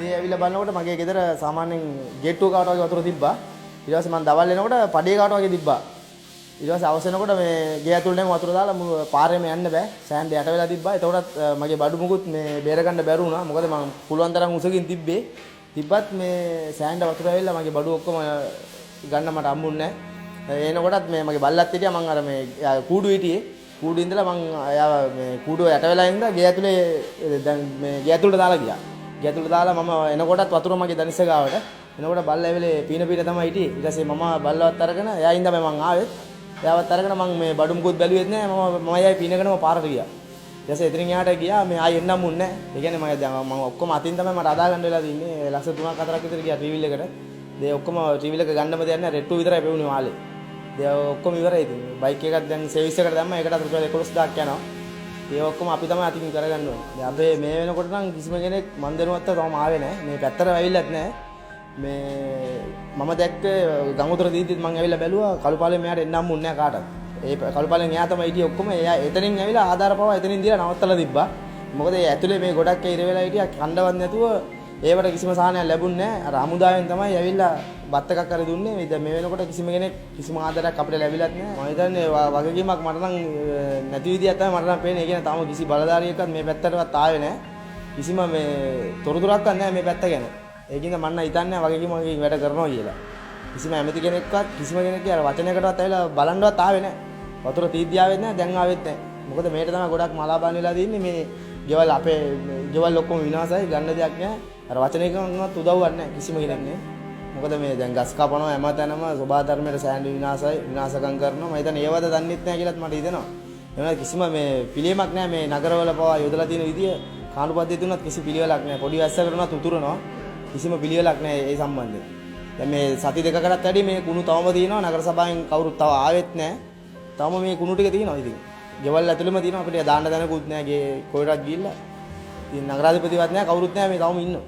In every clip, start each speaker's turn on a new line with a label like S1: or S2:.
S1: උදේ ඇවිල්ලා බලනකොට මගේ ගෙදර සාමාන්‍යයෙන් ගේට්ටුව කාට වගේ වතුර තිබ්බා. ඊට පස්සේ මම දවල් එනකොට පඩිය කාට වගේ තිබ්බා. ඊට පස්සේ අවස් වෙනකොට මේ ගේ ඇතුළේම වතුර දාලා පාරේම යන්න බෑ. සෑන්ඩ් යට වෙලා තිබ්බා. එතකොටත් මගේ බඩු මුකුත් මේ බේර ගන්න බැරි වුණා. මොකද මම පුළුවන් තරම් උසකින් තිබ්බේ. තිබ්බත් මේ සෑන්ඩ් වතුර ඇවිල්ලා මගේ බඩු ඔක්කොම ගන්න මට හම්බුන්නේ නැහැ. එනකොටත් මේ මගේ බල්ලත් හිටියා. මම අර මේ කූඩු හිටියේ. කූඩු ඉඳලා මම එයා මේ කූඩුව යට වෙලා ඉඳලා ගේ ඇතුලේ දැන් මේ ගේ ඇතුලට දාලා ගියා. ගේ ඇතුලට දාලා මම එනකොටත් වතුර මගේ දනිස්ස ගාවට. එනකොට බල්ලා ඇවිලේ පීන තමයි හිටියේ. ඊට පස්සේ මම බල්ලවත් අරගෙන එයා ඉඳන් මම ආවෙත්. එයාවත් අරගෙන මම මේ බඩු මුකුත් බැලුවෙත් නැහැ. මම යයි පීනගෙනම පාරට ගියා. ඊට පස්සේ එතනින් එහාට ගියා. මේ ආයෙ එන්නම් මුන්නේ නැහැ. ඒ කියන්නේ මම දැන් මම ඔක්කොම අතින් තමයි මට අදා ගන්න වෙලා තින්නේ. ලක්ෂ 3ක් 4ක් විතර ගියා ට්‍රීවිල් එකට. ඒ ඔක්කොම ට්‍රීවිල් එක ගන්නම දෙයක් නැහැ. රෙට්ටු විතරයි පෙවුනේ මාලේ. ඒ ඔක්කොම ඉවරයි ඉතින්. බයික් එකක් දැන් සර්විස් එකට දැම්මා. ඒකට රුපියල් 11000ක් යනවා. ඒ ඔක්කොම අපි තමයි අතින් කරගන්න ඕනේ. දැන් අපේ මේ වෙනකොට නම් කිසිම කෙනෙක් මන් දෙනුවත් තාම ආවේ නැහැ. මේ පැත්තට ඇවිල්ලත් නැහැ. මේ මම දැක්ක ගඟුතර දීද්දිත් මම ඇවිල්ලා බැලුවා කළුපාලෙන් මෙයාට එන්නම් මුන්නේ නැහැ කාටවත්. ඒ කළුපාලෙන් එයා තමයි හිටියේ ඔක්කොම. එයා එතනින් ඇවිල්ලා ආධාර පවා එතනින් දීලා නවත්තලා තිබ්බා. මොකද ඒ ඇතුලේ මේ ගොඩක් ඉර වෙලා හිටියා කණ්ඩවත් නැතුව ඒවට කිසිම සාහනයක් ලැබුණේ නැහැ. අර අමුදාවෙන් තමයි ඇවිල්ලා බත් එකක් හරි දුන්නේ. දැන් මේ වෙනකොට කිසිම කෙනෙක් කිසිම ආදරයක් අපිට ලැබිලත් නැහැ. මම හිතන්නේ වගකීමක් මට නම් නැති විදියක් තමයි මට නම් පේන්නේ. ඒ කියන්නේ තාම කිසි බලධාරියෙක්වත් මේ පැත්තටවත් ආවේ නැහැ. කිසිම මේ තොරතුරක්වත් නැහැ මේ පැත්ත ගැන. ඒකින්ද මම හිතන්නේ වගකීමකින් වැඩ කරනවා කියලා. කිසිම ඇමති කෙනෙක්වත් කිසිම කෙනෙක්ගේ අර වචනයකටවත් ඇවිල්ලා බලන්නවත් ආවේ නැහැ. වතුර තීද්දී ආවෙත් නැහැ, දැන් ආවෙත් නැහැ. මොකද මේකට තමයි ගොඩක් මලාබාන් වෙලා තින්නේ. මේ ගෙවල් අපේ ගෙවල් ඔක්කොම විනාශයි, ගන්න දෙයක් නැහැ. අර වචනයකවත් උදව්වක් නැහැ කිසිම කෙනෙක් නේ. මොකද මේ දැන් ගස් කපනවා හැමතැනම සබා ධර්මයට සෑහළු විනාශයි, විනාශකම් කරනවා. මම හිතන්නේ ඒවද දන්නෙත් නැහැ කියලාත් මට හිතෙනවා. එහෙනම් කිසිම මේ පිළියමක් නැහැ මේ නගරවල පවා යොදලා තියෙන විදිය කාණු පද්ධතිය තුනත් කිසි පිළිවෙලක් නැහැ. පොඩි වැස්සකට උනත් උතුරනවා. කිසිම පිළිවෙලක් නැහැ ඒ සම්බන්ධයෙන්. දැන් මේ සති දෙකකටත් වැඩි මේ කුණු තවම තියෙනවා. නගර සභාවෙන් කවුරුත් තව ආවෙත් නැහැ. තවම මේ කුණු ටික තියෙනවා ඉතින්. ගෙවල් ඇතුළෙම තියෙනවා අපිට දාන්න දැනකුත් නැහැ. ගේ කොහෙටවත් ගිහිල්ලා. ඉතින් නගරාධිපතිවත් නැහැ කවුරුත් නැහැ මේ තවම ඉන්නවා.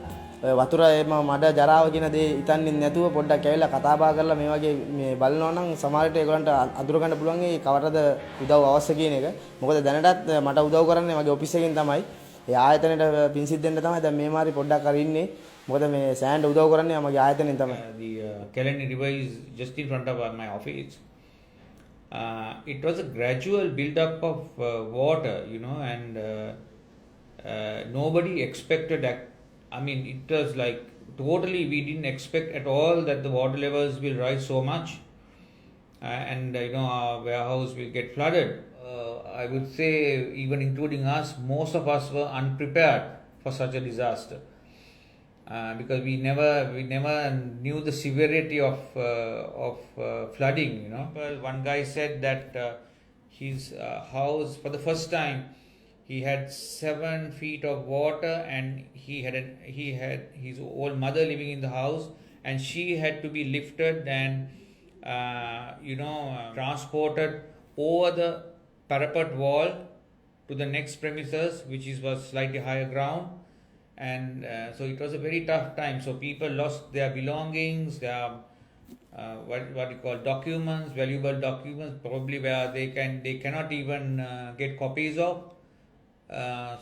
S1: වතුර මඩ ජරාව කියන දේ හිතන්නේ නැතුව පොඩ්ඩක් ඇවිල්ලා කතා බහ කරලා මේ වගේ මේ බලනවා නම් සමහරට ඒගොල්ලන්ට අඳුර ගන්න පුළුවන් ඒ කවරද උදව් අවශ්‍ය කියන එක. මොකද දැනටත් මට උදව් කරන්නේ මගේ ඔෆිස් එකෙන් තමයි. ඒ ආයතනයට පින් සිද්දෙන්න තමයි දැන් මේ මාරි පොඩ්ඩක් අර ඉන්නේ. මොකද මේ සෑන්ඩ් උදව් කරන්නේ මගේ ආයතනෙන් තමයි.
S2: The Kelani River is just in front of my office. It was a gradual build-up of water, you know, and nobody expected that. I mean, it was like totally we didn't expect at all that the water levels will rise so much, and you know our warehouse will get flooded. I would say, even including us, most of us were unprepared for such a disaster. Because we never knew the severity of flooding. You know, well, one guy said that his house for the first time he had 7 feet of water, and he had his old mother living in the house, and she had to be lifted and transported over the parapet wall to the next premises, which was slightly higher ground. And so it was a very tough time. So people lost their belongings, their what you call documents, valuable documents, probably where they cannot even get copies of.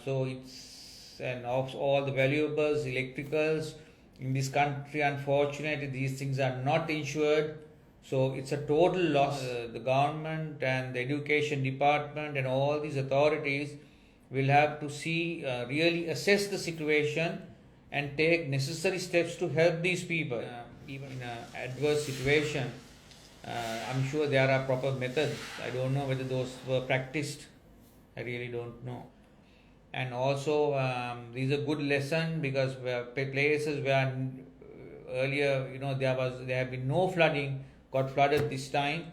S2: So it's and of all the valuables, electricals in this country, unfortunately these things are not insured. So it's a total loss. The government and the education department and all these authorities will have to really assess the situation and take necessary steps to help these people. Even in an adverse situation, I'm sure there are proper methods. I don't know whether those were practiced. I really don't know. And also, these are good lesson because places where earlier, you know, there have been no flooding, got flooded this time.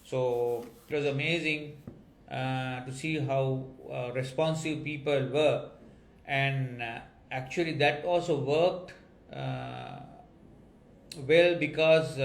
S2: So it was amazing to see how responsive people were, and actually that also worked well because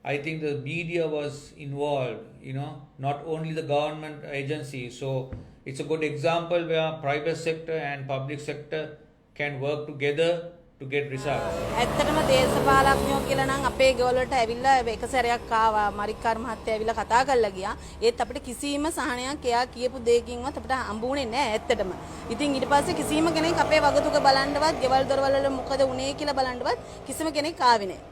S2: I think the media was involved, you know, not only the government agency. So it's a good example where private sector and public sector can work together to get results.
S3: ඇත්තටම දේශපාලඥයෝ කියලා නම් අපේ ගෙවල් වලට ඇවිල්ලා එක සැරයක් ආවා මරික්කාර මහත්තයා ඇවිල්ලා කතා කරලා ගියා. ඒත් අපිට කිසිම සහනයක් එයා කියපු දෙයකින්වත් අපිට හම්බුනේ නැහැ ඇත්තටම. ඉතින් ඊට පස්සේ කිසිම කෙනෙක් අපේ වගතුක බලන්නවත්, ගෙවල් දොරවල් වල මොකද වුනේ කියලා බලන්නවත් කිසිම කෙනෙක් ආවේ නැහැ.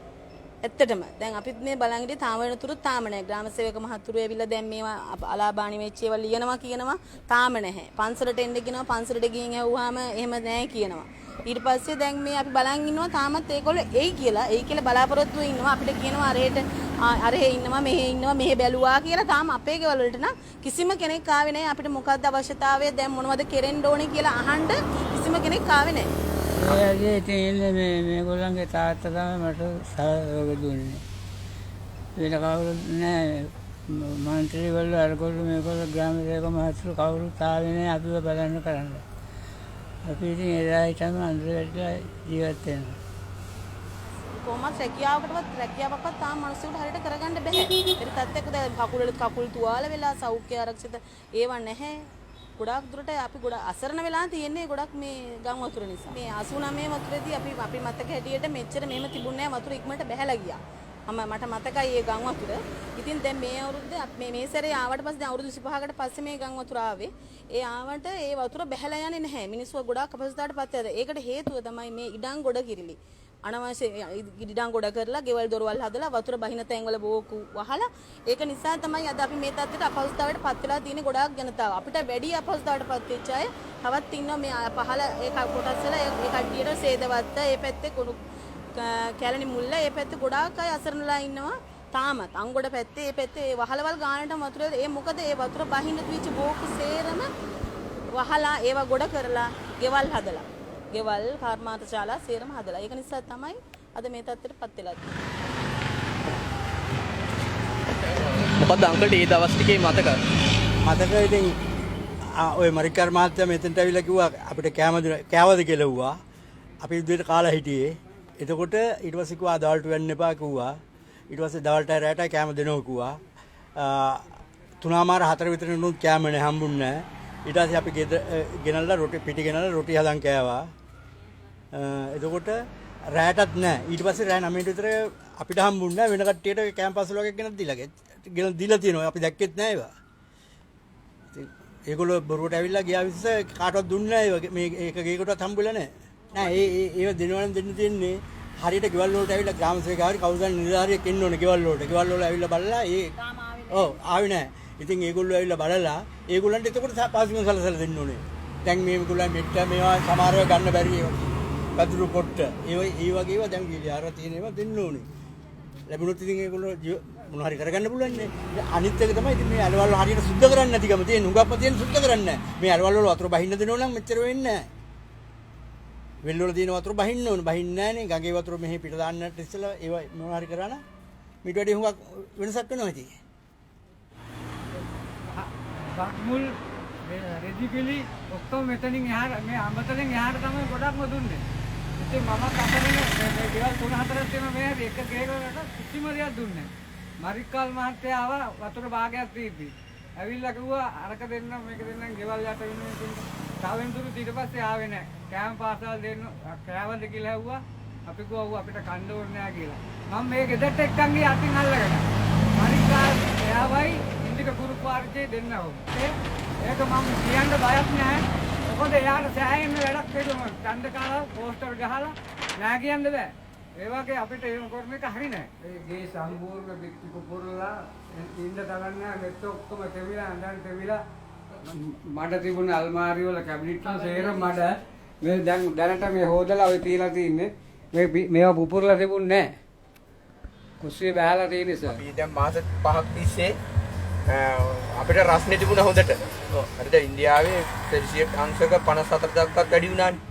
S3: ඇත්තටම දැන් අපිත් මේ බලන් ඉඳි තාම වෙනතුරු තාම නැහැ. ග්‍රාම සේවක මහතුරු ඇවිල්ලා දැන් මේවා අලාබාණි වෙච්ච ඒවා ලියනවා කියනවා තාම නැහැ. පන්සලට එන්න කියනවා පන්සලට ගිහින් ඇහුවාම එහෙම නැහැ කියනවා. ඊට පස්සේ දැන් මේ අපි බලන් ඉන්නවා තාමත් ඒගොල්ලෝ එයි කියලා බලාපොරොත්තු ඉන්නවා අපිට කියනවා අරහෙ ඉන්නවා මෙහෙ බැලුවා කියලා තාම අපේ ගෙවල් වලට නම් කිසිම කෙනෙක් ආවේ නැහැ අපිට මොකක්ද අවශ්‍යතාවය දැන් මොනවද කෙරෙන්න ඕනේ කියලා අහන්න කිසිම කෙනෙක් ආවේ නැහැ.
S4: ඒගේ තියෙන්නේ මේගොල්ලන්ගේ තාත්තා තමයි මට සහයෝග දුන්නේ. වෙන කවුරුත් නැහැ. මන්ත්‍රීවරු අරගොල්ලෝ මේගොල්ලෝ ග්‍රාම සේවක මහතුරු කවුරුත් ආවේ නැහැ අපිව බලන්න කරන්න. අපි ඉතින් එදායිටම අන්තරයට ජීවත් වෙනවා.
S3: කොහොමද රැකියාවක්වත් තාම මිනිස්සුන්ට හරියට කරගන්න බෑ. ඒ තත්ත්වයක දැන් කකුල් තුවාල වෙලා සෞඛ්‍ය ආරක්ෂිත ඒවා නැහැ. ගොඩාක් දුරට අපි ගොඩාක් අසරණ වෙලා තියෙන්නේ ගොඩක් මේ ගම් වතුර නිසා. මේ 89 වතුරේදී අපි මතක හැටියට මෙච්චර මෙහෙම තිබුණේ නැහැ වතුර ඉක්මනට බැහැලා ගියා. මට මතකයි ඒ ගම් වතුර. ඉතින් දැන් මේ අවුරුද්දේ මේ සැරේ ආවට පස්සේ දැන් අවුරුදු 25කට පස්සේ මේ ගම් වතුර ආවේ. ඒ ආවට ඒ වතුර බැහැලා යන්නේ නැහැ. මිනිස්සු ගොඩාක් අපහසුතාවට පත් වෙනවා. ඒකට හේතුව තමයි මේ ඉඩම් ගොඩ කිරිලි. අනවශ්‍ය ඉඩම් ගොඩ කරලා ගෙවල් දොරවල් හදලා වතුර බහින තැන්වල බෝකු වහලා ඒක නිසා තමයි අද අපි මේ තත්ත්වයට අපහසුතාවයට පත් වෙලා තියෙන ගොඩාක් ජනතාව. අපිට වැඩි අපහසුතාවයට පත් වෙච්ච අය තවත් ඉන්නවා මේ පහළ ඒ කොටස් වල ඒ කට්ටියට සේදවත්ත ඒ පැත්තේ කුණු කැලණි මුල්ල ඒ පැත්තේ ගොඩාක් අය අසරණලා ඉන්නවා. තාමත් අංගොඩ පැත්තේ ඒ පැත්තේ වහලවල් ගානට වතුර ඒ මොකද ඒ වතුර බහින්න දීච්ච බෝකු සේරම වහලා ඒවා ගොඩ කරලා ගෙවල් හදලා ගෙවල් කර්මාන්ත ශාලා සේරම හදලා. ඒක නිසා තමයි අද මේ තත්ත්වයට පත් වෙලා තියෙන්නේ.
S5: මොකද අංකල්ට ඒ දවස් ටිකේ මතක ඉතින් ඔය මරික්කාර මහත්තයා මෙතනට ඇවිල්ලා කිව්වා අපිට කෑවද කියලා වුණා. අපි විදිහට කාලා හිටියේ. එතකොට ඊට පස්සේ කිව්වා දවල්ට වෙන්න එපා කිව්වා. ඊට පස්සේ දවල්ට රැට කෑම දෙනවා කිව්වා. 3:00 විතර නුත් කෑම නෑ හම්බුන්නේ නෑ. ඊට පස්සේ අපි ගෙනල්ලා පිටි ගෙනල්ලා රොටි හදන් කෑවා. එතකොට රැටත් නෑ. ඊට පස්සේ රෑ 9 විතර අපිට හම්බුන්නේ නෑ වෙන කට්ටියට කැම්පස් වල ගෙනත් දීලා තියෙනවා. අපි දැක්කෙත් නෑ ඒවා. ඉතින් ඒගොල්ලෝ බොරුවට ඇවිල්ලා ගියා විශ්ස කාටවත් දුන්නේ නෑ මේ ඒක ගේකටවත් හම්බුලා නෑ. නෑ ඒව දෙනවනම් දෙන්න තියෙන්නේ හරියට ගෙවල් වලට ඇවිල්ලා ග්‍රාම සේවකයන් කවුරුද නිලධාරියෙක් එන්න ඕනේ ගෙවල් වලට. ගෙවල් වල ඇවිල්ලා බලලා ආවේ නෑ. ඉතින් ඒගොල්ලෝ ඇවිල්ලා බලලා ඒගොල්ලන්ට එතකොට පාසුකම් සලසලා දෙන්න ඕනේ. දැන් මේගොල්ලන් මෙට්ට මේවා සමහරව ගන්න බැරි ඒවා. පතුරු පොට්ට ඒ වගේ ඒවා දැන් ගිලියාර තියෙන ඒවා දෙන්න ඕනේ. ලැබුණොත් ඉතින් ඒගොල්ලෝ මොන හරි කරගන්න පුළුවන් නේ. අනිත් එක තමයි ඉතින් මේ අලවල් හරියට සුද්ධ කරන්නේ නැතිකම තියෙන. උගක්ම තියෙන සුද්ධ කරන්නේ නැහැ. මේ අලවල් වල වතුර බහින්න දෙනෝ නම් මෙච්චර වෙන්නේ නැහැ. වෙල් වල තියෙන වතුර බහින්න ඕනේ. බහින්නේ නැහැ නේ. ගඟේ වතුර මෙහි පිට දාන්නට ඉස්සෙල්ලා ඒවා මොන හරි කරා නම් ඊට වැඩි හුඟක් වෙනසක් වෙනවා ඉතින්.
S4: මුල් රෙදිපිලි ඔක්කොම මෙතනින් එහාට මේ අමතරින් එහාට තමයි ගොඩක්ම දුන්නේ. ඉතින් මම අපරේ මේ ගෙවල් 3-4ක් තියෙන මේ එක ගේකට කිසිම දෙයක් දුන්නේ නැහැ. මරික්කාල් මහත්තයා ආවා වතුර භාගයක් දීපි. ඇවිල්ලා කිව්වා අරක දෙන්න මේක දෙන්න ගෙවල් යට වෙනවා කියලා. තාවෙන්තුරු ඊට පස්සේ ආවේ නැහැ. කෑම පාසල් දෙන්න කෑවද කියලා ඇහුවා. අපි කිව්වා අපිට කන්න ඕනේ නැහැ කියලා. මම මේ ගෙදරට එක්කන් ගියා අතින් අල්ලගෙන. මරික්කාල් එයාවයි ඉන්දික කුරු පාරිචේ දෙන්න ඕනේ. ඒක මම කියන්න බයක් නැහැ. මොකද එයාට සෑහෙන වැඩක් වෙනවා. ඡන්ද කාලා පෝස්ටර් ගහලා නෑ කියන්න බෑ. ඒ වගේ අපිට එහෙම කරන එක හරි නෑ. ඒ ගේ සම්පූර්ණ පිටි පුපුරලා ඉන්න තරන්න මෙත් ඔක්කොම තෙවිලා අඳන් තෙවිලා මඩ තිබුණ අල්මාරි වල කැබිනට් වල සේරම මඩ මේ දැනට මේ හොදලා ඔය තියලා තින්නේ. මේවා පුපුරලා තිබුණේ නෑ. කුස්සිය බහලා තියෙන නිසා.
S5: අපි දැන් මාස 5ක් තිස්සේ අපිට රස්නේ තිබුණා හොඳට. හරිද ඉන්දියාවේ සෙල්සියස් අංශක 54 දක්වත් වැඩි වුණානේ.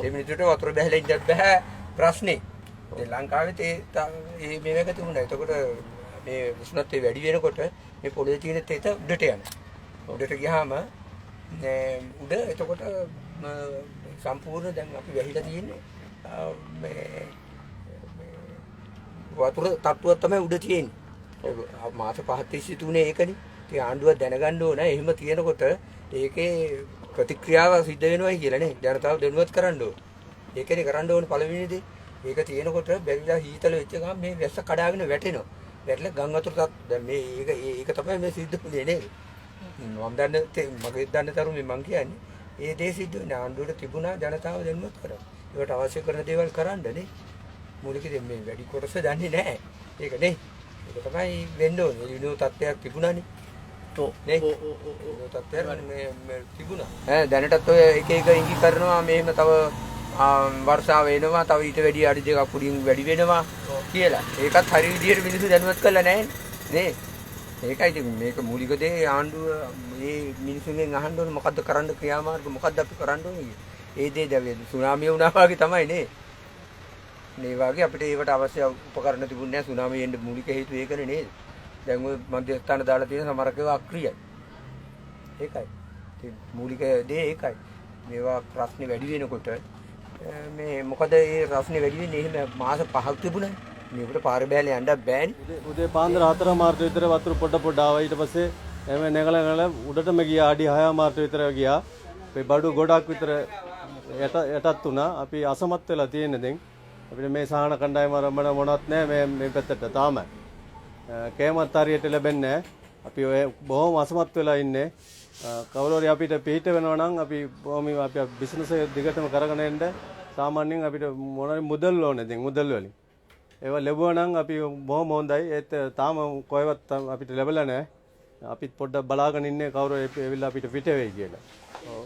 S5: ඒ මිනිත්තුට වතුර බැහැලා ඉන්නත් බෑ ප්‍රශ්නේ. ශ්‍රී ලංකාවේ ඒ මේක තිබුණා. එතකොට මේ උෂ්ණත්වය වැඩි වෙනකොට මේ පොළවේ තියෙන තෙත උඩට යනවා. උඩට ගියාම උඩ එතකොට සම්පූර්ණ දැන් අපි වැහිලා තියෙන්නේ මේ වතුර තට්ටුවක් තමයි උඩ තියෙන්නේ. මාස 5ක් තිස්සේ තුනේ ඒකනේ. ඉතින් ආණ්ඩුව දැනගන්න ඕන එහෙම තියෙනකොට ඒකේ ප්‍රතික්‍රියාව සිද්ධ වෙනවයි කියලා නේ. ජනතාව දැනුවත් කරන්න ඕන.
S6: ඒකනේ කරන්න ඕනේ පළවෙනි දේ. ඒක තියෙනකොට බැරිලා හීතල වෙච්ච ගමන් මේ වැස්ස කඩාගෙන වැටෙනවා. වැටලා ගම් වතුරට දැන් මේ ඒක තමයි මේ සිද්ධ වෙන්නේ නේද? මම දන්නේ මගේ දන්න තරුණේ මං කියන්නේ. ඒ දේ සිද්ධ වෙන්නේ ආණ්ඩුවට තිබුණා ජනතාව දැනුවත් කරා. ඒකට අවශ්‍ය කරන දේවල් කරන්න නේ. මූලික දේ මේ වැඩි කොටස දන්නේ නැහැ. ඒක නේ. ඒක තමයි වෙන්න ඕනේ. විනෝ තත්ත්වයක් තිබුණානේ. නේ. විනෝ තත්ත්වයක් මේ තිබුණා. දැනටත් ඔය එක එක ඉඟි කරනවා මේම තව වර්ෂාව වෙනවා තව ඊට වැඩි අඩි දෙකක් උඩින් වැඩි වෙනවා කියලා. ඒකත් හරි විදියට මිනිස්සු දැනුවත් කරලා නැහැ නේ. ඒකයි ඉතින් මේක මූලික දේ ආණ්ඩුව මේ මිනිස්සුන්ගෙන් අහන්න ඕනේ මොකද්ද කරන්න ක්‍රියාමාර්ග මොකද්ද අපි කරන්න ඕනේ. ඒ දේ දැන් සුනාමිය වුණා වගේ තමයි නේ. මේ වගේ අපිට ඒවට අවශ්‍ය උපකරණ තිබුණේ නැහැ. සුනාමිය එන්න මූලික හේතුව ඒකනේ නේද? දැන් ඔය මධ්‍යස්ථාන දාලා තියෙන සමහරකව අක්‍රියයි. ඒකයි. ඉතින් මූලික දේ ඒකයි. මේවා ප්‍රශ්නේ වැඩි වෙනකොට මේ මොකද ඒ රස්නේ වැඩි වෙන්නේ එහෙම මාස 5ක් තිබුණානේ. මේකට පාරේ බෑලා යන්න බෑනේ.
S7: උදේ පාන්දර 4 මාර්ට විතර වතුර පොඩ ආවා. ඊට පස්සේ එමෙ නැගලා උඩටම ගියා. අඩි 6 මාර්ට විතර ගියා. අපේ බඩු ගොඩක් විතර යටත් වුණා. අපි අසමත් වෙලා තියෙන දැන්. අපිට මේ සාහන කණ්ඩායම රමණ මොනවත් නැහැ මේ පැත්තට තාම. කේමත් හරියට ලැබෙන්නේ නැහැ. අපි ඔය බොහොම අසමත් වෙලා ඉන්නේ. කවුරු හරි අපිට පිට වෙනවා නම් අපි බොහොම අපි බිස්නස් එක දිගටම කරගෙන යන්න සාමාන්‍යයෙන් අපිට මොනවාරි මුදල් ඕනේ දැන් මුදල් වලින්. ඒවා ලැබුවා නම් අපි බොහොම හොඳයි. ඒත් තාම කොහෙවත් අපිට ලැබලා නැහැ. අපිත් පොඩ්ඩක් බලාගෙන ඉන්නේ කවුරු එවිල්ලා අපිට පිට වෙයි කියලා. ඔව්.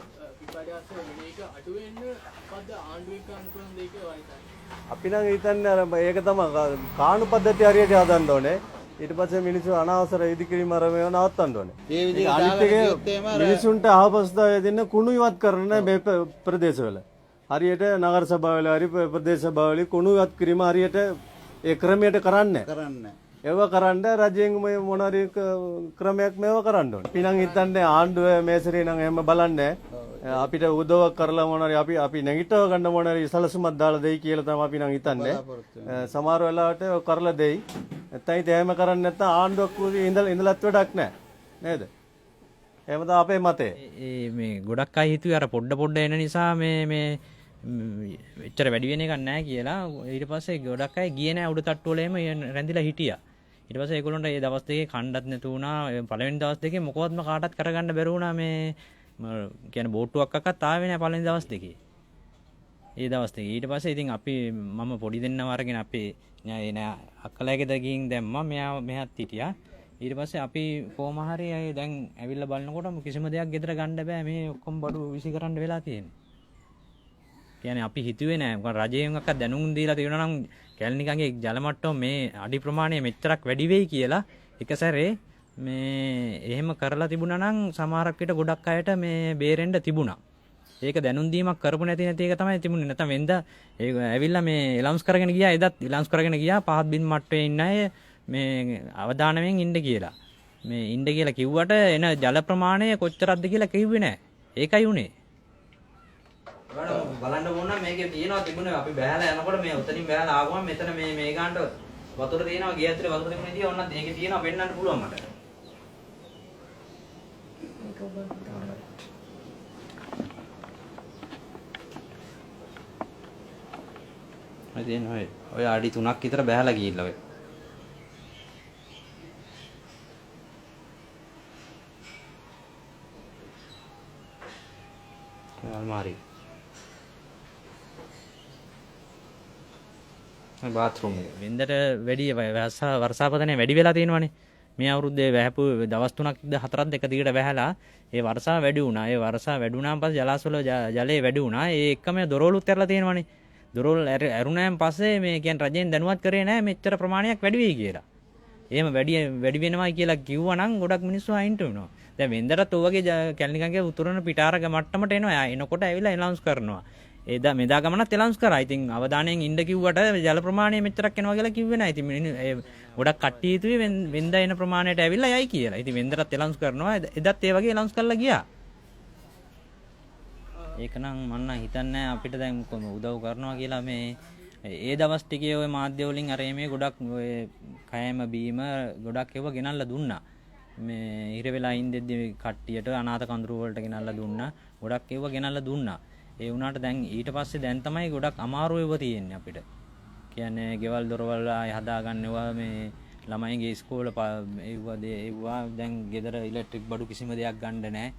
S7: අපි නම් හිතන්නේ අර ඒක තමයි කාණු පද්ධතිය හරියට හදන්න ඕනේ. ඊට පස්සේ මිනිස්සු අනවසර ඉදිකිරීම අර මේව නවත්තන්න ඕනේ. ඒ විදිහට මිනිසුන්ට ආපස්දා දෙන්න කුණු ඉවත් කරන මේ ප්‍රදේශවල. හරියට නගර සභාවල හරි ප්‍රදේශ සභාවල කුණු ඉවත් කිරීම හරියට ඒ ක්‍රමයට කරන්නේ. ඒව කරන්න රජයෙන් මොන හරි ක්‍රමයක් මේව කරන්න ඕනේ. අපි නම් හිතන්නේ ආණ්ඩුව මේසරේ නම් එහෙම බලන්නේ අපිට උදව්වක් කරලා මොන හරි අපි නැගිටව ගන්න මොන හරි සලසුමක් දාලා දෙයි කියලා තමයි අපි නම් හිතන්නේ. සමහර වෙලාවට කරලා දෙයි. නැත්නම් ඉතින් එහෙම කරන්නේ නැත්නම් ආණ්ඩුවක් ඉඳලත් වැඩක් නැහැ. නේද? එහෙම තමයි අපේ මතය.
S8: මේ ගොඩක් අය හිතුවේ අර පොඩ එන නිසා මේ එච්චර වැඩි වෙන එකක් නැහැ කියලා. ඊට පස්සේ ගොඩක් අය ගියේ නැහැ උඩ තට්ටු වල එහෙම රැඳිලා හිටියා. ඊට පස්සේ ඒගොල්ලන්ට මේ දවස් දෙකේ කණ්ඩත් නැතු වුණා. පළවෙනි දවස් දෙකේ මොකවත්ම කාටවත් කරගන්න බැරි වුණා. මේ කියන්නේ බෝට්ටුවක් අක්කත් ආවේ නැහැ පළවෙනි දවස් දෙකේ. ඒ දවස් දෙකේ ඊට පස්සේ ඉතින් අපි මම පොඩි දෙන්නම අරගෙන අපේ එන අක්කලාගේ දගින් දැම්මා. මෙහාත් හිටියා. ඊට පස්සේ අපි කොහොම හරි දැන් ඇවිල්ලා බලනකොට කිසිම දෙයක් ගෙදර ගන්න බෑ. මේ ඔක්කොම බඩු විසි කරන්න වෙලා තියෙන්නේ. කියන්නේ අපි හිතුවේ නෑ මොකද රජයෙන් අක්ක දැනුම් දීලා තියෙනවා නම් කැලණිකන්ගේ ජල මට්ටම මේ අඩි ප්‍රමාණය මෙච්චරක් වැඩි වෙයි කියලා එක සැරේ මේ එහෙම කරලා තිබුණා නම් සමහරක් විට ගොඩක් අයට මේ බේරෙන්න තිබුණා. ඒක දැනුම් දීමක් කරපු නැති එක තමයි තිබුණේ. නැත්නම් වෙනද ඒක ඇවිල්ලා මේ එලවුන්ස් කරගෙන ගියා. එදත් එලවුන්ස් කරගෙන ගියා පහත් බිම් මට්ටමේ ඉන්න අය මේ අවදානමෙන් ඉන්න කියලා. මේ ඉන්න කියලා කිව්වට එන ජල ප්‍රමාණය කොච්චරක්ද කියලා කිව්වේ නෑ. ඒකයි උනේ. බලන්න ඕන මේකේ තියෙනවා තිබුණේ අපි බෑලා යනකොට මේ උතනින් බෑලා ආවම මෙතන මේ ගානට වතුර තියෙනවා ගේ ඇතුලේ වතුර තිබුණේ ඉතින් ඕනනම් ඒකේ තියෙනවා වෙන්නන්න පුළුවන් මට. ඉතින් ඔය අඩි 3ක් විතර බෑලා ගිහිල්ලා ඔය. අල්මාරි බාත්රූම් වෙන්දට වැඩි වර්ෂාපතනය වැඩි වෙලා තියෙනවානේ. මේ අවුරුද්දේ වැහපු දවස් 3ක්ද 4ක්ද එක දිගට වැහලා ඒ වර්ෂාව වැඩි වුණා. ඒ වර්ෂාව වැඩි වුණාන් පස්සේ ජලාශවල ජලය වැඩි වුණා. ඒ එක්කම දොරවලුත් ඇරලා තියෙනවානේ. දොරවල් ඇරුණාන් පස්සේ මේ කියන්නේ රජෙන් දැනුවත් කරේ නැහැ මෙච්චර ප්‍රමාණයක් වැඩි වෙයි කියලා. එහෙම වැඩි වෙනවා කියලා කිව්වනම් ගොඩක් මිනිස්සු අයින්ට වෙනවා. දැන් වෙන්දටත් ඔය වගේ කැලණිකන්ගේ උතුරන පිටාරක මට්ටමට එනවා. එනකොට ඇවිල්ලා එනවුන්ස් කරනවා. එදා මෙදා ගමනත් එලවුන්ස් කරා. ඉතින් අවදානයෙන් ඉන්න කිව්වට ජල ප්‍රමාණය මෙච්චරක් එනවා කියලා කිව්වේ නැහැ. ඉතින් ගොඩක් කට්ටිය හිතුවේ වෙන්දා එන ප්‍රමාණයට ඇවිල්ලා යයි කියලා. ඉතින් වෙන්දටත් එලවුන්ස් කරනවා. එදත් ඒ වගේ එලවුන්ස් කරලා ගියා. ඒක නම් මම නම් හිතන්නේ අපිට දැන් උදව් කරනවා කියලා මේ ඒ දවස් ටිකේ ওই මාධ්‍ය වලින් අර මේ ගොඩක් ඔය කෑම බීම ගොඩක් ඒවා ගෙනල්ලා දුන්නා. මේ ඉර වෙලා ඉඳෙද්දි කට්ටියට අනාථ කඳුරු වලට ගෙනල්ලා දුන්නා. ගොඩක් ඒවා ගෙනල්ලා දුන්නා. ඒ වුණාට දැන් ඊට පස්සේ දැන් තමයි ගොඩක් අමාරු වෙව තියෙන්නේ අපිට. කියන්නේ ගෙවල් දොරවල් ආය හදාගන්නවා මේ ළමයිගේ ඉස්කෝල ඒවා දැන් ගෙදර ඉලෙක්ට්‍රික් බඩු කිසිම දෙයක් ගන්න නැහැ.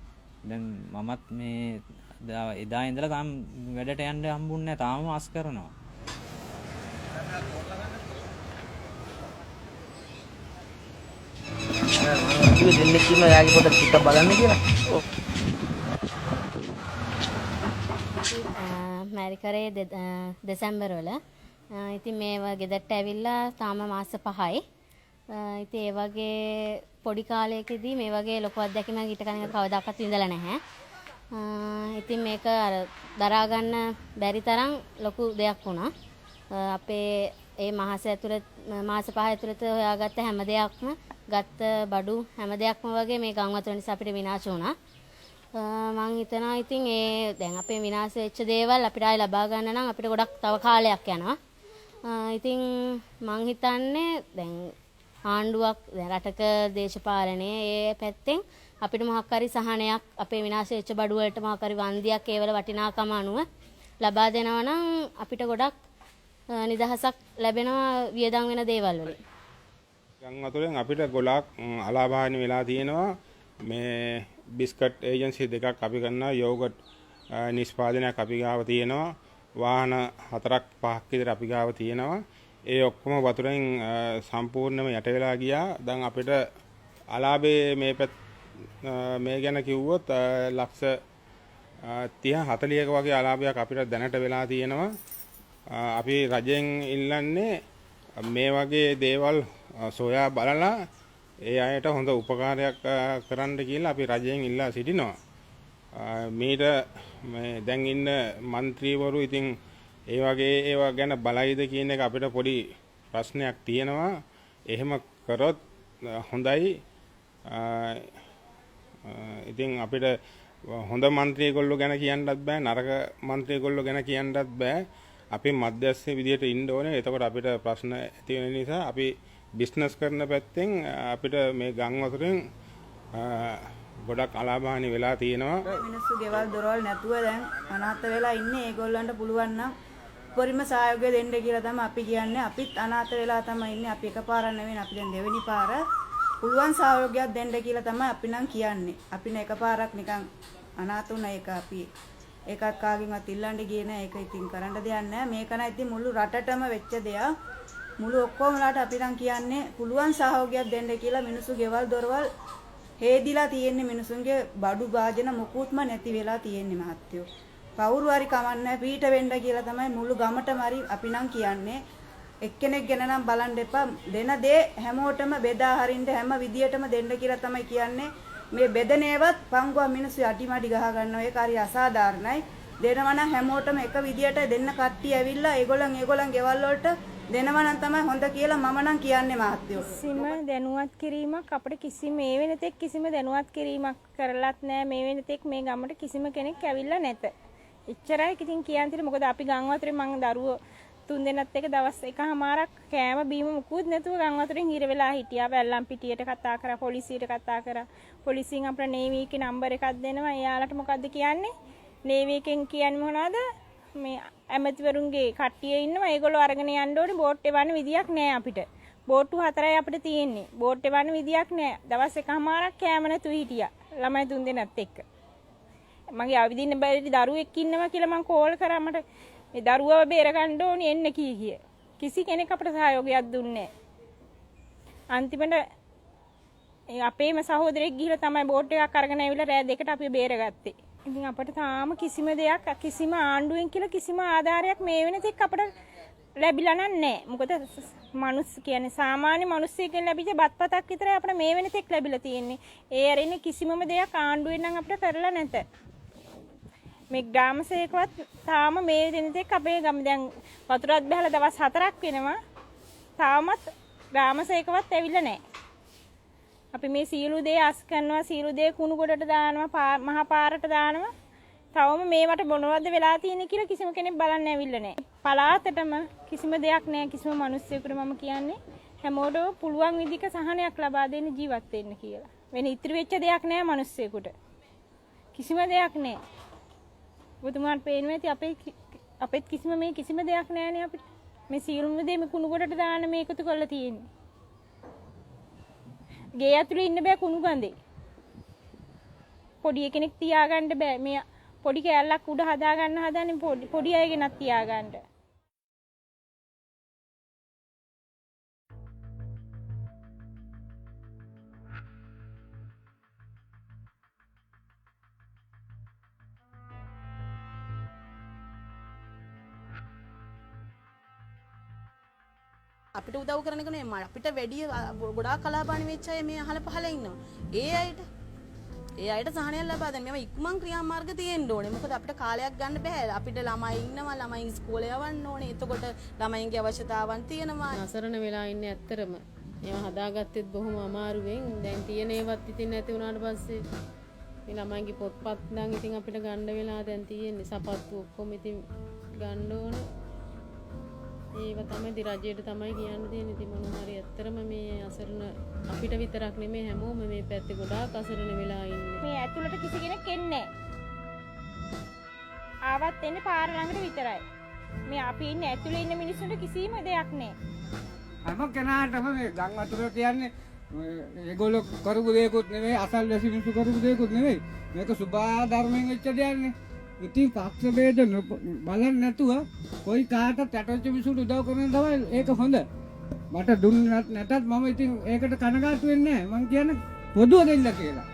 S8: දැන් මමත් මේ එදා ඉඳලා තාම වැඩට යන්න හම්බුන්නේ නැහැ. තාම ආස් කරනවා.
S1: කිව්වේ දෙන්නෙක් ඉන්නවා යාගේ පොත ටිකක් බලන්න කියලා. ඔව්.
S9: මැරි කරේ දෙසැම්බර් වල. ඉතින් මේවා ගෙදරට ඇවිල්ලා තාම මාස 5යි. ඉතින් ඒ වගේ පොඩි කාලයකදී මේ වගේ ලොකු අත්දැකීමක් ඊට කලින් කවදාකවත් විඳලා නැහැ. ඉතින් මේක අර දරා ගන්න බැරි තරම් ලොකු දෙයක් වුණා. අපේ ඒ මාස 5 ඇතුළත හොයාගත්ත හැම දෙයක්ම ගත්ත බඩු හැම දෙයක්ම වගේ මේ ගම් වතුර නිසා අපිට විනාශ වුණා. මම හිතනවා ඉතින් ඒ දැන් අපේ විනාශ වෙච්ච දේවල් අපිට ආයෙ ලබා ගන්න නම් අපිට ගොඩක් තව කාලයක් යනවා. ඉතින් මම හිතන්නේ දැන් ආණ්ඩුවක් දැන් රටක දේශපාලනයේ ඒ පැත්තෙන් අපිට මොකක් හරි සහනයක් අපේ විනාශ වෙච්ච බඩු වලට මොකක් හරි වන්දියක් ඒවල වටිනාකම අනුව ලබා දෙනවා නම් අපිට ගොඩක් නිදහසක් ලැබෙනවා වියදම් වෙන දේවල් වලින්.
S10: ගම් වතුරෙන් අපිට ගොඩක් අලාභානි වෙලා තියෙනවා. මේ බිස්කට් ඒජන්සි දෙකක් අපි කරනවා. යෝගට් නිෂ්පාදනයක් අපි ගාව තියෙනවා. වාහන 4ක් 5ක් විතර අපි ගාව තියෙනවා. ඒ ඔක්කොම වතුරෙන් සම්පූර්ණයෙන්ම යට වෙලා ගියා. දැන් අපිට අලාභේ මේ ගැන කිව්වොත් ලක්ෂ 30 40ක වගේ අලාභයක් අපිට දැනට වෙලා තියෙනවා. අපි රජෙන් ඉල්ලන්නේ මේ වගේ දේවල් සොයා බලලා ඒ අයට හොඳ උපකාරයක් කරන්න කියලා අපි රජයෙන් ඉල්ලා සිටිනවා. මීට දැන් ඉන්න മന്ത്രിවරු ඉතින් ඒ වගේ ඒවා ගැන බලයිද කියන එක අපිට පොඩි ප්‍රශ්නයක් තියෙනවා. එහෙම කරොත් හොඳයි. ඉතින් අපිට හොඳ മന്ത്രിයෙකුල්ලෝ ගැන කියන්නත් බෑ, නරක മന്ത്രിයෙකුල්ලෝ ගැන කියන්නත් බෑ. අපි මධ්‍යස්ථ විදියට ඉන්න ඕනේ. එතකොට අපිට ප්‍රශ්න ඇති වෙන නිසා අපි බිස්නස් කරන පැත්තෙන් අපිට මේ ගම් වතුරෙන් ගොඩක් අලාභානි වෙලා තියෙනවා.
S11: මිනිස්සු ගෙවල් දොරවල් නැතුව දැන් අනාථ වෙලා ඉන්නේ. ඒගොල්ලන්ට පුළුවන් නම් උපරිම සහයෝගය දෙන්න කියලා තමයි අපි කියන්නේ. අපිත් අනාථ වෙලා තමයි ඉන්නේ. අපි එකපාරක් නෙවෙයි, අපි දැන් දෙවෙනි පාර. පුළුවන් සහයෝගයක් දෙන්න කියලා තමයි අපි නම් කියන්නේ. අපි නේ එකපාරක් නිකන් අනාථ වුණා. ඒක අපි ඒකත් කාගෙන්වත් ඉල්ලන්න ගියේ නෑ. ඒක ඉතින් කරන්න දෙයක් නෑ. මේක නම් ඉතින් මුළු රටටම වෙච්ච දෙයක්. මුළු ඔක්කොමලාට අපි නම් කියන්නේ පුළුවන් සහයෝගයක් දෙන්න කියලා. මිනිස්සු ගෙවල් දොරවල් හේදිලා තියෙන්නේ. මිනිසුන්ගේ බඩු භාජන මොකුත්ම නැති වෙලා තියෙන්නේ මහත්තයෝ. කවුරු හරි කමන්නේ පීට වෙන්න කියලා තමයි මුළු ගමටම හරි අපි නම් කියන්නේ. එක්කෙනෙක් ගැන නම් බලන්න එපා. දෙන දේ හැමෝටම බෙදා හරින්න හැම විදියටම දෙන්න කියලා තමයි කියන්නේ. මේ බෙදනේවත් පංගුව මිනිස්සු අටිමඩි ගහ ගන්නවා. ඒක හරි අසාධාරණයි. දෙනවා නම් හැමෝටම එක විදියට දෙන්න කට්ටිය ඇවිල්ලා ඒගොල්ලන් ගෙවල් වලට දෙනවා නම් තමයි හොඳ කියලා මම නම් කියන්නේ මහත්තයෝ.
S12: කිසිම දැනුවත් කිරීමක් අපිට කිසිම මේ වෙනතෙක් කිසිම දැනුවත් කිරීමක් කරලත් නැහැ. මේ වෙනතෙක් මේ ගමට කිසිම කෙනෙක් ඇවිල්ලා නැත. එච්චරයි ඉතින් කියන්න තියෙන්නේ. මොකද අපි ගම් වතුරේ මං දරුවෝ 3 දෙනෙක් එක දවස් එකමාරක් කෑම බීම මුකුත් නැතුව ගම් වතුරෙන් හිර වෙලා හිටියා. වැල්ලම් පිටියට කතා කරා, පොලිසියට කතා කරා. පොලිසියෙන් අපේ නේවි එකේ නම්බර් එකක් දෙනවා. එයාලට මොකද්ද කියන්නේ? නේවි එකෙන් කියන්නේ මොනවද? මේ ඇමතිවරුන්ගේ කට්ටිය ඉන්නවා. ඒගොල්ලෝ අරගෙන යන්න ඕනේ. බෝට් එවන්න විදියක් නැහැ අපිට. බෝට්ටු 4යි අපිට තියෙන්නේ. බෝට් එවන්න විදියක් නැහැ. දවස් එකමාරක් කෑම නැතුව හිටියා. ළමයි 3 දෙනෙක් එක්ක. මගේ අවදින්න බැරි දරුවෙක් ඉන්නවා කියලා මං කෝල් කරා. මට මේ දරුවව බේර ගන්න ඕනේ එන්න කිය. කිසි කෙනෙක් අපට සහයෝගයක් දුන්නේ නැහැ. අන්තිමට අපේම සහෝදරයෙක් ගිහලා තමයි බෝට් එකක් අරගෙන ආවිලා රෑ 2ට අපි බේරගත්තේ. ඉතින් අපිට තාම කිසිම දෙයක් කිසිම ආණ්ඩුවෙන් කියලා කිසිම ආධාරයක් මේ වෙනතෙක් අපිට ලැබිලා නැහැ. මොකද මනුස්ස කියන්නේ සාමාන්‍ය මිනිස්සෙක්ගෙන් ලැබිච්ච බත්පතක් විතරයි අපිට මේ වෙනතෙක් ලැබිලා තියෙන්නේ. ඒ අරින්නේ කිසිමම දෙයක් ආණ්ඩුවෙන් නම් අපිට කරලා නැත. මේ ග්‍රාමසේකවත් තාම මේ වෙනතෙක් අපේ ගම දැන් වතුරත් බහලා දවස් 4ක් වෙනවා. තාමත් ග්‍රාමසේකවත් ඇවිල්ලා නැහැ. අපි මේ සීළු දේ අස් කරනවා, සීළු දේ කුණු ගොඩට දානවා, මහා පාරට දානවා. තවම මේවට මොනවද වෙලා තියෙන්නේ කියලා කිසිම කෙනෙක් බලන්න ඇවිල්ලා නැහැ. පලාතටම කිසිම දෙයක් නැහැ. කිසිම මිනිස්සුෙකුට මම කියන්නේ හැමෝටම පුළුවන් විදිහක සහනයක් ලබා දෙන්න ජීවත් වෙන්න කියලා. වෙන ඉතිරි වෙච්ච දෙයක් නැහැ මිනිස්සුෙකුට. කිසිම දෙයක් නැහැ. ඔබතුමාට පේනවා ඇති අපෙත් කිසිම මේ කිසිම දෙයක් නැහැනේ අපිට. මේ සියලුම දේ මේ කුණු ගොඩට දාන්න මේ එකතු කරලා තියෙන්නේ. ගේ ඇතුලේ ඉන්න බෑ කුණු ගඳේ. පොඩි කෙනෙක් තියාගන්න බෑ. මේ පොඩි කෑල්ලක් උඩ හදා ගන්න හදන්නේ පොඩි අයගෙනත් තියාගන්න.
S3: අපිට උදව් කරන එක නෙමෙයි අපිට වැඩි ගොඩාක් කලාපාණි වෙච්ච අය මේ අහල පහල ඉන්නවා. ඒ අයට සහනයක් ලබා දෙන්න මේවා ඉක්මන් ක්‍රියාමාර්ග තියෙන්න ඕනේ. මොකද අපිට කාලයක් ගන්න බෑ. අපිට ළමයි ඉන්නවා, ළමයි ඉස්කෝලේ යවන්න ඕනේ. එතකොට ළමයින්ගේ අවශ්‍යතාවන් තියෙනවා.
S13: අසරණ වෙලා ඉන්නේ ඇත්තරම. ඒවා හදාගත්තෙත් බොහොම අමාරුවෙන්. දැන් තියෙන ඒවත් ඉතින් නැති වුණාට පස්සේ මේ ළමයින්ගේ පොත්පත් නම් ඉතින් අපිට ගන්න වෙලා දැන් තියෙන්නේ. සපත්තු ඔක්කොම ඉතින් ගන්න ඕනේ. ඒව තමයි රජයට තමයි කියන්න තියෙන්නේ. ඉතින් මොනවා හරි ඇත්තරම මේ අසරණ අපිට විතරක් නෙමෙයි හැමෝම මේ පැත්තේ ගොඩාක් අසරණ වෙලා ඉන්නේ.
S12: මේ ඇතුළට කිසි කෙනෙක් එන්නේ නැහැ. ආවත් එන්නේ පාර ළඟට විතරයි. මේ අපි ඉන්නේ ඇතුළේ ඉන්න මිනිස්සුන්ට කිසිම දෙයක් නැහැ.
S4: හැම කෙනාටම මේ ගම් වතුර කියන්නේ ඒගොල්ලෝ කරපු දෙයක්වත් නෙවෙයි, අසල්වැසි මිනිස්සු කරපු දෙයක්වත් නෙවෙයි. මේක සුභාධර්මයෙන් වෙච්ච දෙයක් නේ. ඉතින් පක්ෂ ભેද බලන්නේ නැතුව કોઈ කාටත් ඇටොච්ච මිනිසුන්ට උදව් කරන තමයි ඒක හොඳ. මට දුන්නත් නැතත් මම ඉතින් ඒකට කනගාටු වෙන්නේ නැහැ. මම කියන්නේ පොදුව දෙන්න කියලා.